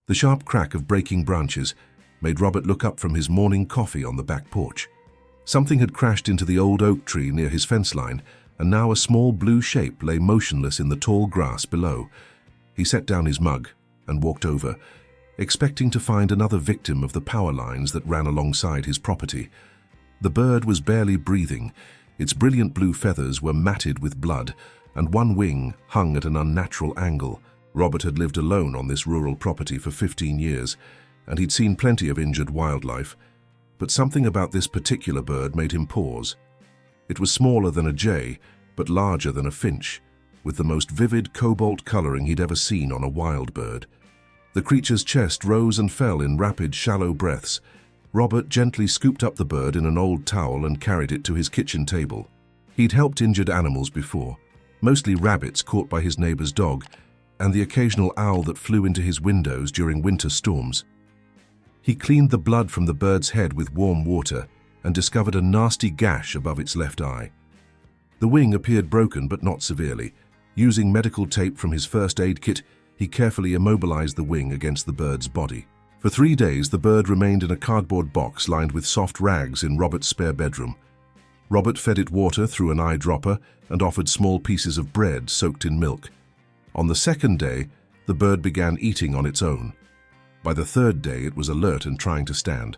The sharp crack of breaking branches made Robert look up from his morning coffee on the back porch. Something had crashed into the old oak tree near his fence line, and now a small blue shape lay motionless in the tall grass below. He set down his mug and walked over, expecting to find another victim of the power lines that ran alongside his property. The bird was barely breathing. Its brilliant blue feathers were matted with blood, and one wing hung at an unnatural angle. Robert had lived alone on this rural property for 15 years, and he'd seen plenty of injured wildlife. But something about this particular bird made him pause. It was smaller than a jay, but larger than a finch, with the most vivid cobalt coloring he'd ever seen on a wild bird. The creature's chest rose and fell in rapid, shallow breaths. Robert gently scooped up the bird in an old towel and carried it to his kitchen table. He'd helped injured animals before, mostly rabbits caught by his neighbor's dog, and the occasional owl that flew into his windows during winter storms. He cleaned the blood from the bird's head with warm water and discovered a nasty gash above its left eye. The wing appeared broken but not severely. Using medical tape from his first aid kit, he carefully immobilized the wing against the bird's body. For 3 days, the bird remained in a cardboard box lined with soft rags in Robert's spare bedroom. Robert fed it water through an eyedropper and offered small pieces of bread soaked in milk. On the second day, the bird began eating on its own. By the third day, it was alert and trying to stand.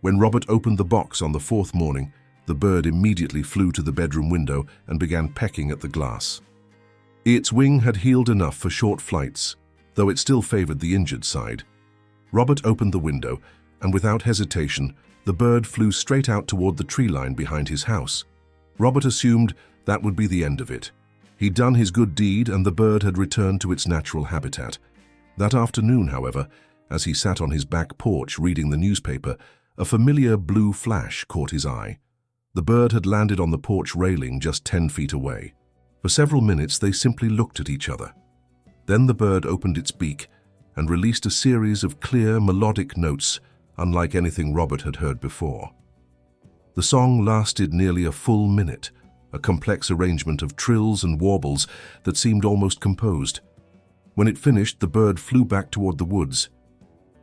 When Robert opened the box on the fourth morning, the bird immediately flew to the bedroom window and began pecking at the glass. Its wing had healed enough for short flights, though it still favored the injured side. Robert opened the window, and without hesitation, the bird flew straight out toward the tree line behind his house. Robert assumed that would be the end of it. He'd done his good deed, and the bird had returned to its natural habitat. That afternoon, however, as he sat on his back porch reading the newspaper, a familiar blue flash caught his eye. The bird had landed on the porch railing just 10 feet away. For several minutes, they simply looked at each other. Then the bird opened its beak and released a series of clear, melodic notes, unlike anything Robert had heard before. The song lasted nearly a full minute, a complex arrangement of trills and warbles that seemed almost composed. When it finished, the bird flew back toward the woods.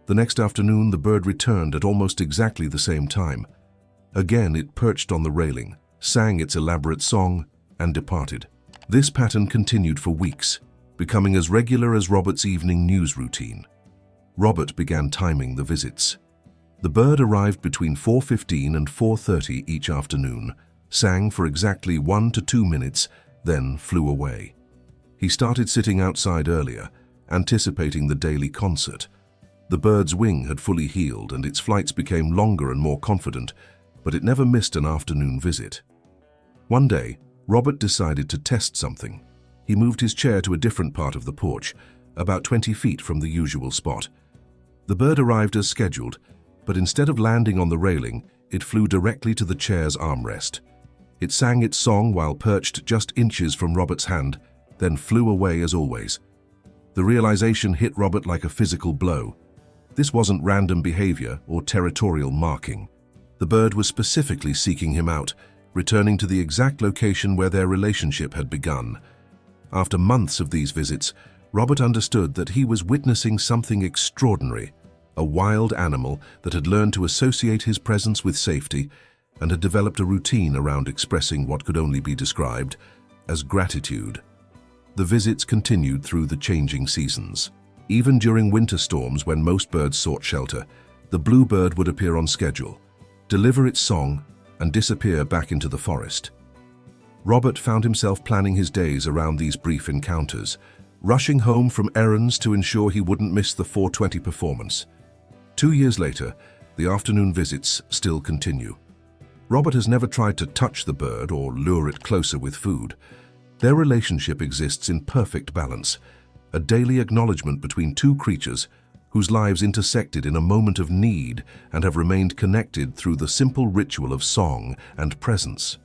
The next afternoon, the bird returned at almost exactly the same time. Again, it perched on the railing, sang its elaborate song, and departed. This pattern continued for weeks, becoming as regular as Robert's evening news routine. Robert began timing the visits. The bird arrived between 4:15 and 4:30 each afternoon, sang for exactly 1 to 2 minutes, then flew away. He started sitting outside earlier, anticipating the daily concert. The bird's wing had fully healed and its flights became longer and more confident, but it never missed an afternoon visit. One day, Robert decided to test something. He moved his chair to a different part of the porch, about 20 feet from the usual spot. The bird arrived as scheduled, but instead of landing on the railing, it flew directly to the chair's armrest. It sang its song while perched just inches from Robert's hand, then flew away as always. The realization hit Robert like a physical blow. This wasn't random behavior or territorial marking. The bird was specifically seeking him out, returning to the exact location where their relationship had begun. After months of these visits, Robert understood that he was witnessing something extraordinary, a wild animal that had learned to associate his presence with safety and had developed a routine around expressing what could only be described as gratitude. The visits continued through the changing seasons. Even during winter storms, when most birds sought shelter, the bluebird would appear on schedule, deliver its song, and disappear back into the forest. Robert found himself planning his days around these brief encounters, rushing home from errands to ensure he wouldn't miss the 4:20 performance. 2 years later, the afternoon visits still continue. Robert has never tried to touch the bird or lure it closer with food. Their relationship exists in perfect balance, a daily acknowledgement between two creatures whose lives intersected in a moment of need and have remained connected through the simple ritual of song and presence.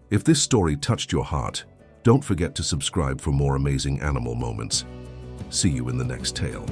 If this story touched your heart, don't forget to subscribe for more amazing animal moments. See you in the next tale.